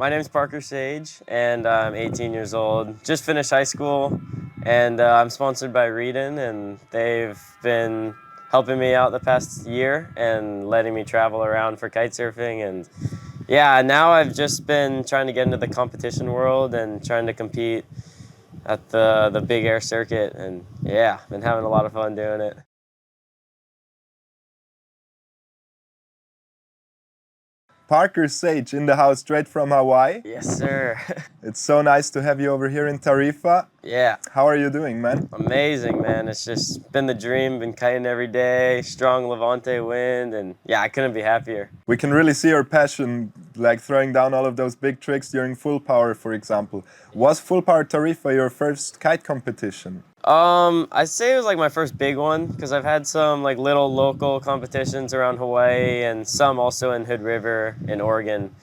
My name's Parker Sage, and I'm 18 years old. Just finished high school, and I'm sponsored by Schroeder, and they've been helping me out the past year and letting me travel around for kite surfing. And yeah, now I've just been trying to get into the competition world and trying to compete at the big air circuit. And yeah, been having a lot of fun doing it. Parker Sage in the house straight from Hawaii. Yes, sir. It's so nice to have you over here in Tarifa. Yeah. How are you doing, man? Amazing, man. It's just been the dream, been kiting every day, strong Levante wind, and yeah, I couldn't be happier. We can really see your passion, like throwing down all of those big tricks during Full Power, for example. Was Fullpowertarifa your first kite competition? I'd say it was like my first big one because I've had some like little local competitions around Hawaii and some also in Hood River in Oregon.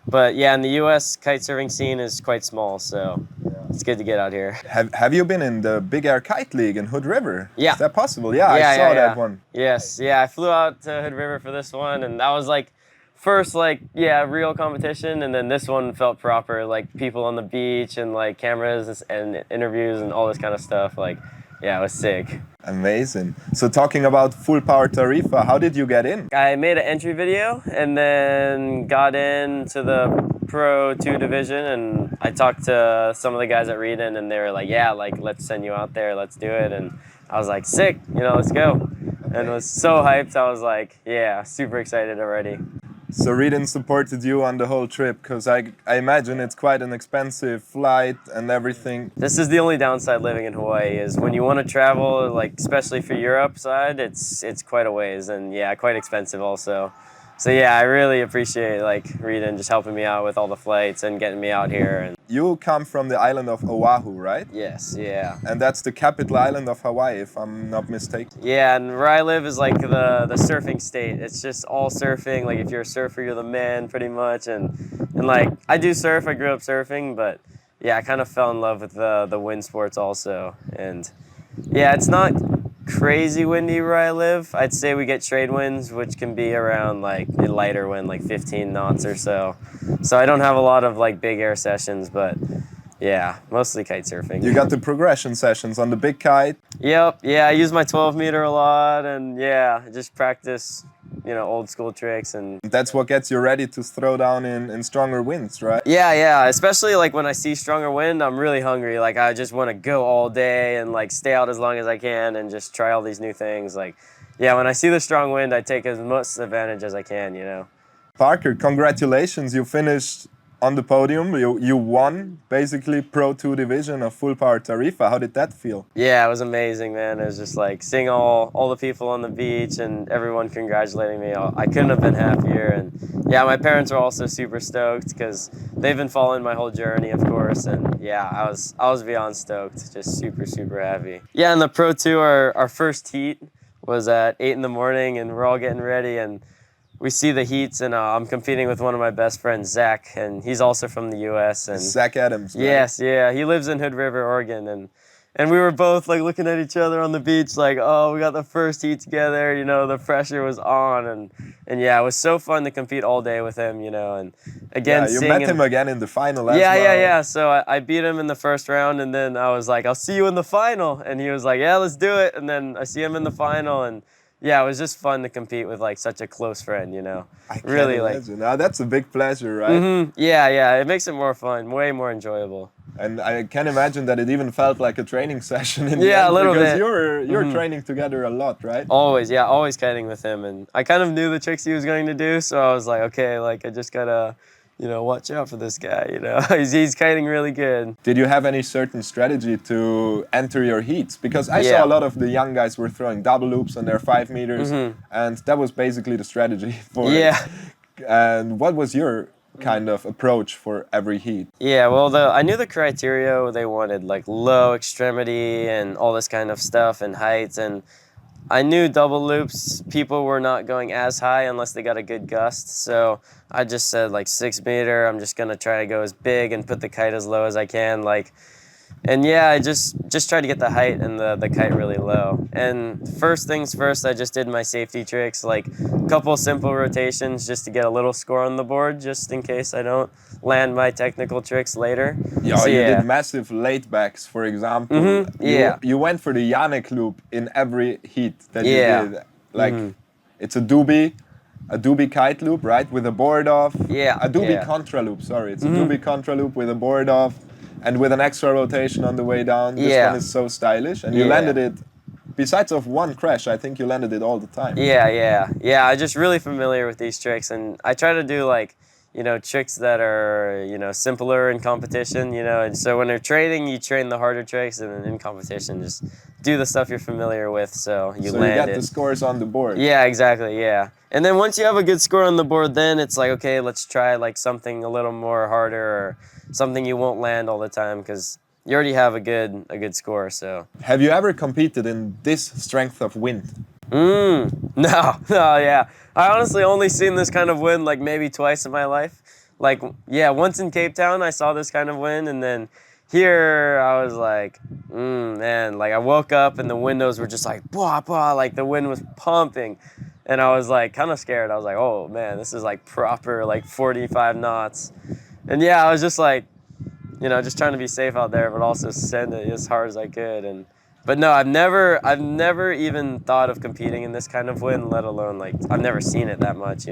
But yeah, in the U.S., kite surfing scene is quite small, so it's good to get out here. Have you been in the Big Air Kite League in Hood River? Yeah. Is that possible? Yeah, I saw that one. Yes, yeah, I flew out to Hood River for this one, and that was like first real competition, and then this one felt proper, like people on the beach and like cameras and interviews and all this kind of stuff. Like, yeah, it was sick. Amazing. So talking about Fullpowertarifa, how did you get in? I made an entry video and then got into the Pro 2 division, and I talked to some of the guys at Schroeder, and they were like, yeah, like let's send you out there, let's do it. And I was like, sick, let's go. And I was so hyped. I was like, yeah, super excited already. So Schroeder supported you on the whole trip, because I imagine it's quite an expensive flight and everything. This is the only downside living in Hawaii is when you want to travel, like especially for Europe side, it's quite a ways, and yeah, quite expensive also. So yeah, I really appreciate like Schroeder just helping me out with all the flights and getting me out here. And you come from the island of Oahu, right? yes, yeah. And that's the capital island of Hawaii, if I'm not mistaken. Yeah, and where I live is like the surfing state. It's just all surfing. Like if you're a surfer, you're the man pretty much. And like I do surf. I grew up surfing, but yeah, I kind of fell in love with the wind sports also. And yeah, it's not crazy windy where I live. I'd say we get trade winds, which can be around like a lighter wind, like 15 knots or so. So I don't have a lot of like big air sessions, but yeah, mostly kite surfing. You got the progression sessions on the big kite? Yep, yeah, I use my 12 meter a lot, and yeah, just practice, old school tricks. And that's what gets you ready to throw down in stronger winds, right? Yeah, especially like when I see stronger wind, I'm really hungry. Like I just want to go all day and like stay out as long as I can and just try all these new things. Like, yeah, when I see the strong wind, I take as much advantage as I can, Parker, congratulations, you finished on the podium. You won basically Pro 2 division of Fullpowertarifa. How did that feel? Yeah, it was amazing, man. It was just like seeing all the people on the beach and everyone congratulating me. I couldn't have been happier. And yeah, my parents were also super stoked because they've been following my whole journey, of course. And yeah, I was beyond stoked, just super, super happy. Yeah, in the Pro 2, our first heat was at 8 in the morning, and we're all getting ready, and we see the heats, and I'm competing with one of my best friends, Zach, and he's also from the U.S. And Zach Adams, right? Yes, yeah, he lives in Hood River, Oregon, and we were both like looking at each other on the beach, like, oh, we got the first heat together. The pressure was on, and yeah, it was so fun to compete all day with him, and again, you met him again in the final as well. Yeah. So I beat him in the first round, and then I was like, I'll see you in the final, and he was like, yeah, let's do it, and then I see him in the final, and yeah, it was just fun to compete with like such a close friend, I can really imagine. Now that's a big pleasure, right? Mm-hmm. Yeah, it makes it more fun, way more enjoyable. And I can imagine that it even felt like a training session in the end, a little bit. Because you're training together a lot, right? Always kiting with him, and I kind of knew the tricks he was going to do, so I was like, okay, like I just gotta watch out for this guy, he's kiting really good. Did you have any certain strategy to enter your heats? Because I saw a lot of the young guys were throwing double loops on their 5 meters, and that was basically the strategy for it. And what was your kind of approach for every heat? Yeah, well, I knew the criteria they wanted, like low extremity and all this kind of stuff and heights, and I knew double loops, people were not going as high unless they got a good gust, so I just said like 6 meter, I'm just gonna try to go as big and put the kite as low as I can. Like, And yeah, I just tried to get the height and the kite really low. And first things first, I just did my safety tricks, like a couple simple rotations just to get a little score on the board, just in case I don't land my technical tricks later. Yeah, So you did yeah. massive laid backs, for example. Yeah. You went for the Yannick loop in every heat that you Yeah. did. Like it's a doobie kite loop, right? With a board off. Yeah. A doobie Yeah. contra loop, sorry. It's a doobie contra loop with a board off and with an extra rotation on the way down. This Yeah. one is so stylish. And you Yeah. landed it, besides of one crash, I think you landed it all the time. Yeah. I'm just really familiar with these tricks, and I try to do like, tricks that are, simpler in competition, and so when you're training, you train the harder tricks, and in competition, just do the stuff you're familiar with, so you So land you got it. the scores on the board. Yeah, exactly, yeah. And then once you have a good score on the board, then it's like, okay, let's try like something a little more harder or something you won't land all the time, because you already have a good score, so. Have you ever competed in this strength of wind? No, yeah. I honestly only seen this kind of wind like maybe twice in my life. Like, yeah, once in Cape Town I saw this kind of wind, and then here I was like, man, like I woke up and the windows were just like, blah, blah, like the wind was pumping. And I was like kind of scared. I was like, oh man, this is like proper like 45 knots. And yeah, I was just like, just trying to be safe out there, but also send it as hard as I could. But no, I've never even thought of competing in this kind of wind, let alone like I've never seen it that much,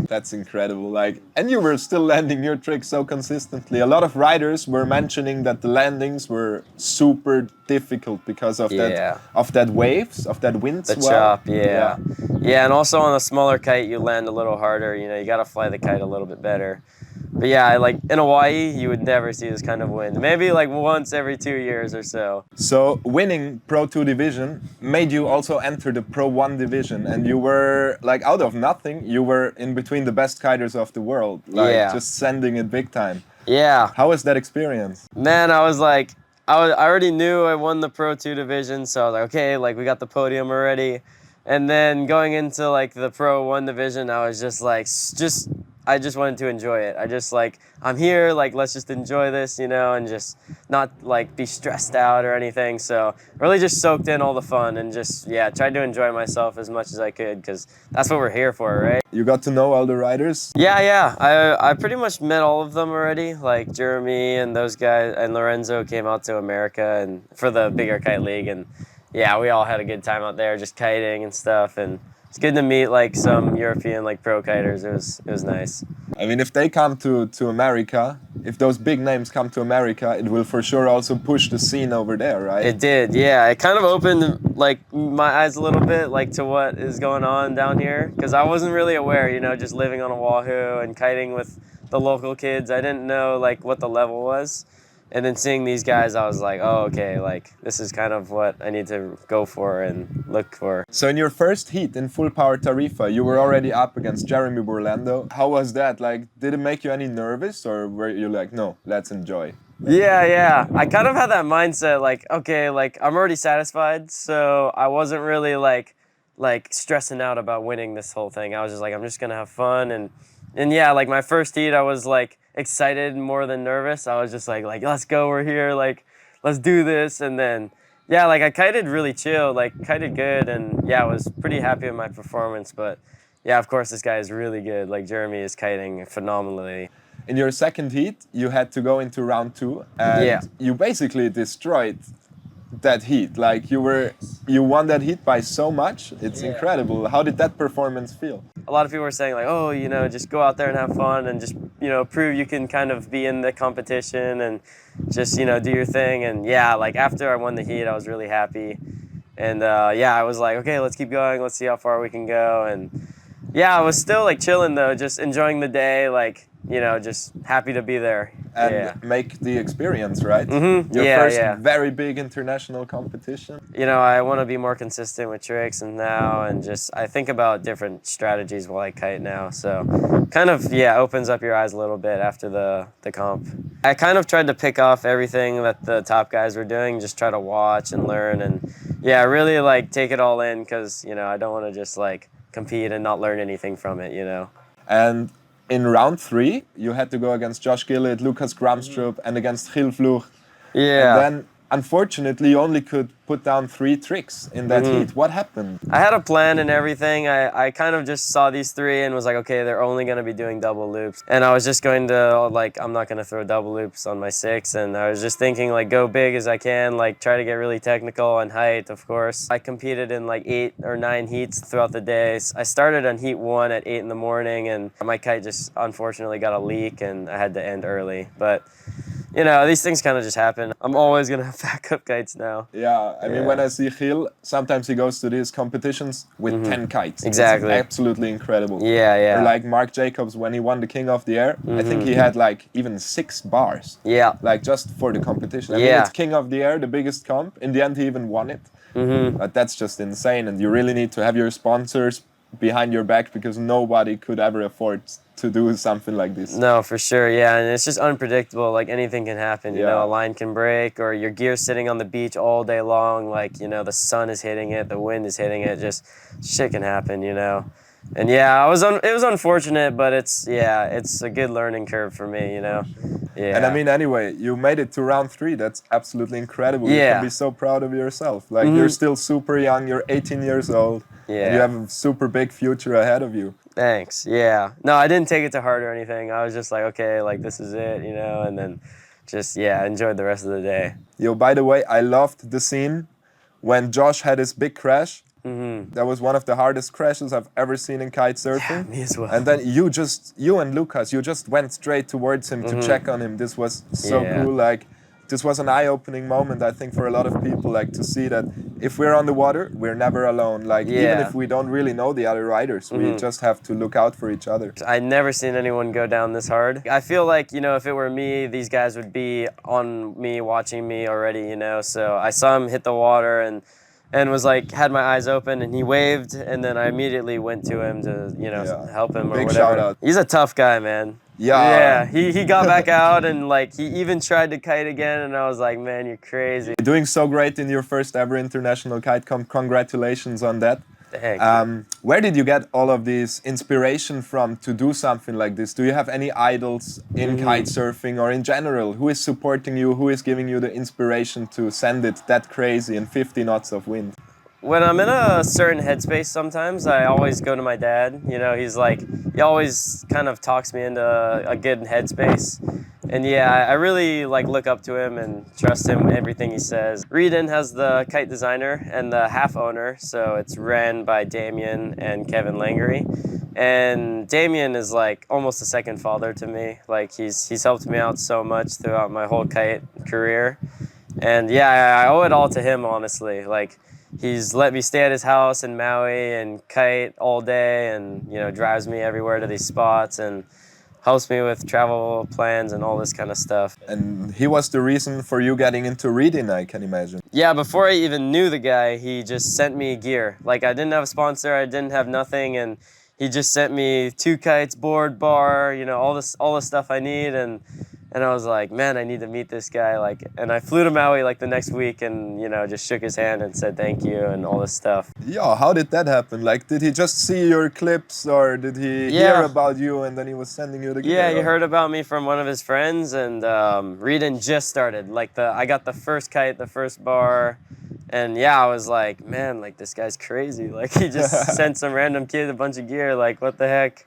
That's incredible. Like, and you were still landing your tricks so consistently. A lot of riders were mentioning that the landings were super difficult because of that waves, of that wind The swell. chop, yeah. And also on a smaller kite, you land a little harder. You got to fly the kite a little bit better. But yeah, like in Hawaii, you would never see this kind of wind. Maybe like once every 2 years or so. So winning Pro 2 division made you also enter the Pro 1 division, and you were like out of nothing, you were in between the best kiters of the world, like just sending it big time. Yeah. How was that experience? Man, I was like, I already knew I won the Pro 2 division, so I was like, okay, like we got the podium already. And then going into like the Pro 1 division, I was just like, I just wanted to enjoy it. I just like, I'm here, like let's just enjoy this, and just not like be stressed out or anything. So really just soaked in all the fun and just, tried to enjoy myself as much as I could, because that's what we're here for, right? You got to know all the riders? Yeah. I pretty much met all of them already, like Jeremy and those guys, and Lorenzo came out to America and for the bigger kite league, and yeah, we all had a good time out there just kiting and stuff, and it's good to meet like some European like pro kiters. It was nice. I mean, if they come to America, if those big names come to America, it will for sure also push the scene over there, right? It did, yeah. It kind of opened like my eyes a little bit, like to what is going on down here, because I wasn't really aware, just living on Oahu and kiting with the local kids. I didn't know like what the level was. And then seeing these guys, I was like, oh, okay, like this is kind of what I need to go for and look for. So in your first heat in Fullpowertarifa, you were already up against Jeremy Burlando. How was that? Like, did it make you any nervous, or were you like, no, let's enjoy? Yeah. I kind of had that mindset, like, okay, like I'm already satisfied, so I wasn't really like stressing out about winning this whole thing. I was just like, I'm just gonna have fun, and yeah, like my first heat, I was like excited more than nervous. I was just like let's go, we're here, like let's do this. And then yeah, like I kited really chill, like kited good, and yeah, I was pretty happy with my performance. But yeah, of course this guy is really good. Like Jeremy is kiting phenomenally. In your second heat, you had to go into round 2, and you basically destroyed that heat. Like you won that heat by so much. It's incredible. How did that performance feel? A lot of people were saying like, oh, just go out there and have fun and just, prove you can kind of be in the competition and just, do your thing. And yeah, like after I won the heat, I was really happy. And I was like, okay, let's keep going. Let's see how far we can go. And yeah, I was still like chilling though, just enjoying the day, like, just happy to be there. And make the experience, right? Mm-hmm. Your first very big international competition. I want to be more consistent with tricks and just I think about different strategies while I kite now. So kind of, opens up your eyes a little bit after the comp. I kind of tried to pick off everything that the top guys were doing, just try to watch and learn and really like take it all in, because, I don't want to just like compete and not learn anything from it, And in round 3, you had to go against Josh Gillett, Lucas Gramstrup, and against Gil Vloeg. And Yeah. then, unfortunately, you only could put down 3 tricks in that heat. What happened? I had a plan and everything. I kind of just saw these 3 and was like, okay, they're only going to be doing double loops. And I was just going to, like, I'm not going to throw double loops on my 6. And I was just thinking, like, go big as I can, like, try to get really technical on height, of course. I competed in, like, 8 or 9 heats throughout the day. I started on heat 1 at 8 in the morning, and my kite just unfortunately got a leak, and I had to end early. But you know, these things kind of just happen. I'm always going to have backup kites now. Yeah, I mean, when I see Gil, sometimes he goes to these competitions with 10 kites. Exactly. It's absolutely incredible. Yeah, yeah. Or like Mark Jacobs, when he won the King of the Air, I think he had like even 6 bars. Yeah. Like just for the competition. I mean, it's King of the Air, the biggest comp. In the end, he even won it. But that's just insane. And you really need to have your sponsors behind your back because nobody could ever afford to do something like this. No, for sure, yeah, and it's just unpredictable. Like anything can happen, you know, a line can break, or your gear's sitting on the beach all day long. Like, you know, the sun is hitting it, the wind is hitting it. Just shit can happen, you know. And yeah, it was unfortunate, but it's a good learning curve for me, you know. Yeah. And I mean, anyway, you made it to round 3. That's absolutely incredible. Yeah. You can be so proud of yourself. Like you're still super young. You're 18 years old. Yeah. And you have a super big future ahead of you. Thanks. Yeah. No, I didn't take it to heart or anything. I was just like, okay, like this is it, you know, and then just enjoyed the rest of the day. Yo, by the way, I loved the scene when Josh had his big crash. That was one of the hardest crashes I've ever seen in kite surfing. Yeah, me as well. And then you and Lucas, you just went straight towards him to check on him. This was so cool. Like, this was an eye-opening moment, I think, for a lot of people, like to see that if we're on the water, we're never alone. Like, even if we don't really know the other riders, we just have to look out for each other. I'd never seen anyone go down this hard. I feel like, you know, if it were me, these guys would be on me, watching me already, you know. So I saw him hit the water and was like, had my eyes open, and he waved, and then I immediately went to him to, you know, help him or Big whatever. shout out. He's a tough guy, man. Yeah. He got back out, and like he even tried to kite again, and I was like, man, you're crazy. You're doing so great in your first ever international kite comp. Congratulations on that. Where did you get all of this inspiration from to do something like this? Do you have any idols in kite surfing or in general? Who is supporting you? Who is giving you the inspiration to send it that crazy in 50 knots of wind? When I'm in a certain headspace sometimes, I always go to my dad. You know, he always kind of talks me into a good headspace. And yeah, I really like look up to him and trust him with everything he says. Schroeder has the kite designer and the half owner, so it's ran by Damien and Kevin Langery. And Damien is like almost a second father to me. Like he's helped me out so much throughout my whole kite career. And yeah, I owe it all to him, honestly. Like, he's let me stay at his house in Maui and kite all day, and you know, drives me everywhere to these spots and helps me with travel plans and all this kind of stuff. And he was the reason for you getting into reading, I can imagine. Yeah, before I even knew the guy, he just sent me gear. Like, I didn't have a sponsor, I didn't have nothing, and he just sent me 2 kites, board, bar, you know, all the stuff I need, and I was like, man, I need to meet this guy. Like, and I flew to Maui like the next week, and you know, just shook his hand and said thank you and all this stuff. Yeah, how did that happen? Like, did he just see your clips, or did he hear about you and then he was sending you the gear? Yeah, he heard about me from one of his friends, and Reedon just started. Like, I got the first kite, the first bar, and yeah, I was like, man, like this guy's crazy. Like, he just sent some random kid a bunch of gear. Like, what the heck?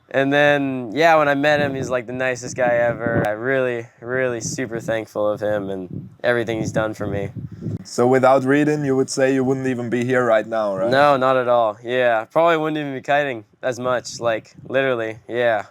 And then, yeah, when I met him, he's like the nicest guy ever. I'm really, really super thankful of him and everything he's done for me. So without Reedon, you would say you wouldn't even be here right now, right? No, not at all. Yeah, probably wouldn't even be kiting as much, like literally, yeah.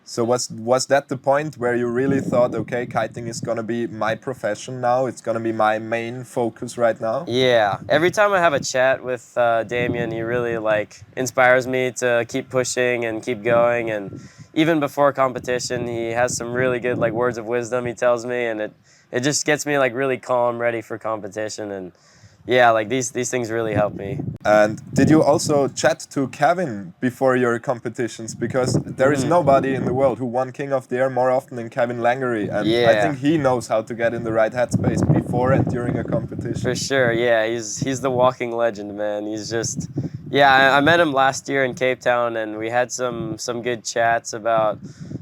So was that the point where you really thought, okay, kiting is gonna be my profession now, it's gonna be my main focus right now? Yeah, every time I have a chat with Damien, he really like inspires me to keep pushing and keep going, and even before competition, he has some really good like words of wisdom he tells me, and it just gets me like really calm, ready for competition, and yeah, like these things really help me. And did you also chat to Kevin before your competitions? Because there is nobody in the world who won King of the Air more often than Kevin Langery. And I think he knows how to get in the right headspace before and during a competition. For sure, yeah. He's the walking legend, man. He's just, yeah, I met him last year in Cape Town, and we had some good chats about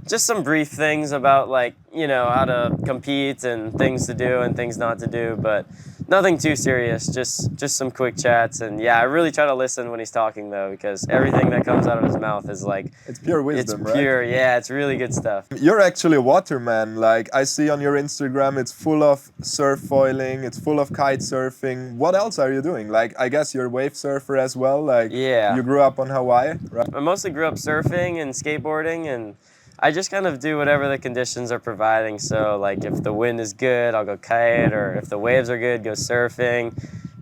just some brief things about like, you know, how to compete and things to do and things not to do, but nothing too serious, just some quick chats. And yeah, I really try to listen when he's talking though, because everything that comes out of his mouth is like, it's pure wisdom, it's pure, right? yeah, it's really good stuff. You're actually a waterman. Like I see on your Instagram, it's full of surf foiling, it's full of kite surfing. What else are you doing? Like I guess you're a wave surfer as well. Like Yeah. you grew up on Hawaii, right? I mostly grew up surfing and skateboarding, and I just kind of do whatever the conditions are providing. So like if the wind is good, I'll go kite, or if the waves are good, go surfing.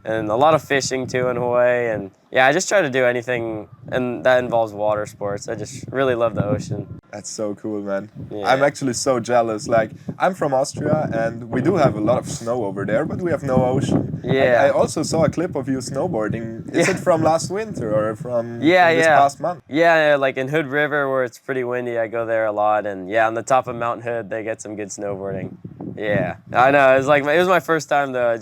And a lot of fishing too in Hawaii. And yeah, I just try to do anything and that involves water sports. I just really love the ocean. That's so cool, man. Yeah. I'm actually so jealous. Like, I'm from Austria and we do have a lot of snow over there, but we have no ocean. Yeah. I also saw a clip of you snowboarding. Is it from last winter or from this past month? Yeah, like in Hood River where it's pretty windy, I go there a lot. And yeah, on the top of Mount Hood, they get some good snowboarding. Yeah, I know. It was my first time though.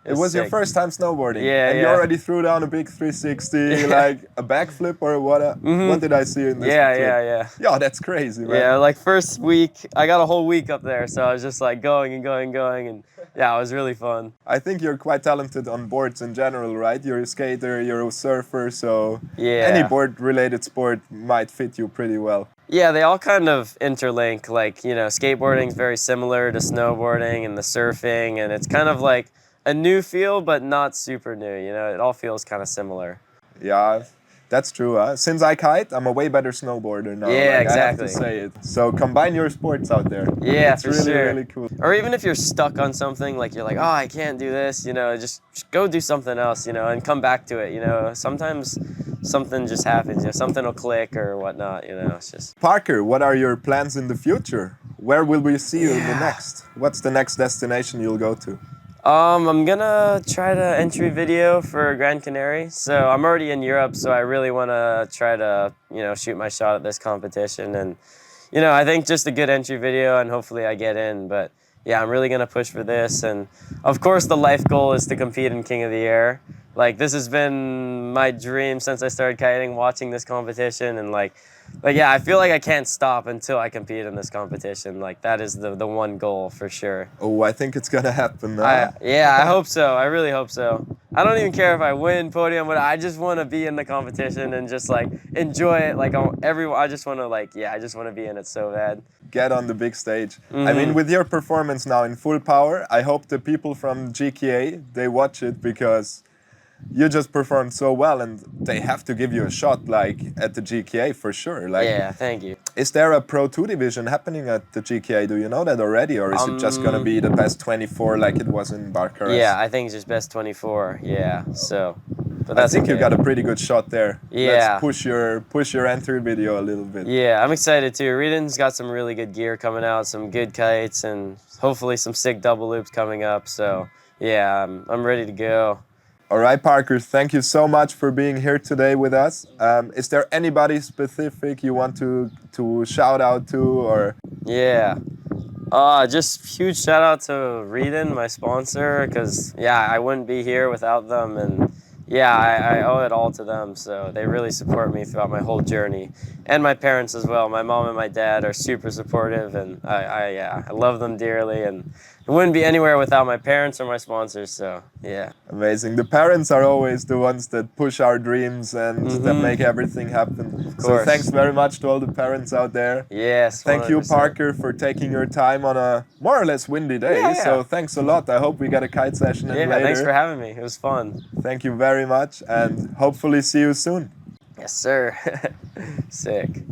It was your first time snowboarding, yeah, and you already threw down a big 360, like a backflip or what? What did I see in this? Yeah, that's crazy, man. Yeah, like first week, I got a whole week up there, so I was just like going and going and going, and yeah, it was really fun. I think you're quite talented on boards in general, right? You're a skater, you're a surfer, so any board-related sport might fit you pretty well. Yeah, they all kind of interlink. Like, you know, skateboarding is very similar to snowboarding and the surfing, and it's kind of like a new feel, but not super new. You know, it all feels kind of similar. Yeah, that's true. Since I kite, I'm a way better snowboarder now. Yeah, like, exactly. I have to say it. So combine your sports out there. Yeah, it's for really, sure. really cool. Or even if you're stuck on something, like you're like, oh, I can't do this, you know, just go do something else, you know, and come back to it. You know, sometimes something just happens, you know, something will click or whatnot, you know, it's just. Parker, what are your plans in the future? Where will we see you in the next? What's the next destination you'll go to? I'm gonna try to entry video for Gran Canaria. So I'm already in Europe, so I really want to try to, you know, shoot my shot at this competition. And, you know, I think just a good entry video and hopefully I get in. But yeah, I'm really gonna push for this. And of course, the life goal is to compete in King of the Air. Like, this has been my dream since I started kiting, watching this competition, and like yeah, I feel like I can't stop until I compete in this competition. Like, that is the one goal for sure. Oh, I think it's gonna happen. Yeah, I hope so. I really hope so. I don't even care if I win podium, but I just want to be in the competition and just like enjoy it. Like I just want to I just want to be in it so bad. Get on the big stage. I mean, with your performance now in full power, I hope the people from GKA, they watch it because you just performed so well and they have to give you a shot like at the GKA for sure. Like, yeah, thank you. Is there a Pro 2 division happening at the GKA? Do you know that already, or is it just gonna be the best 24 like it was in Barcarès? Yeah, I think it's just best 24. Yeah, so. But that's I think you got a pretty good shot there. Yeah. Let's push your entry video a little bit. Yeah, I'm excited too. Reedon's got some really good gear coming out, some good kites, and hopefully some sick double loops coming up. So yeah, I'm ready to go. All right, Parker, thank you so much for being here today with us. Is there anybody specific you want to shout out to, or? Yeah, just huge shout out to Reedon, my sponsor, because yeah, I wouldn't be here without them, and yeah, I owe it all to them. So they really support me throughout my whole journey, and my parents as well. My mom and my dad are super supportive, and I love them dearly, and it wouldn't be anywhere without my parents or my sponsors, so yeah. Amazing. The parents are always the ones that push our dreams and that make everything happen. So thanks very much to all the parents out there. Yes, 100%. Thank you, Parker, for taking your time on a more or less windy day. Yeah. So thanks a lot. I hope we get a kite session in later. Thanks for having me. It was fun. Thank you very much, and hopefully see you soon. Yes, sir. Sick.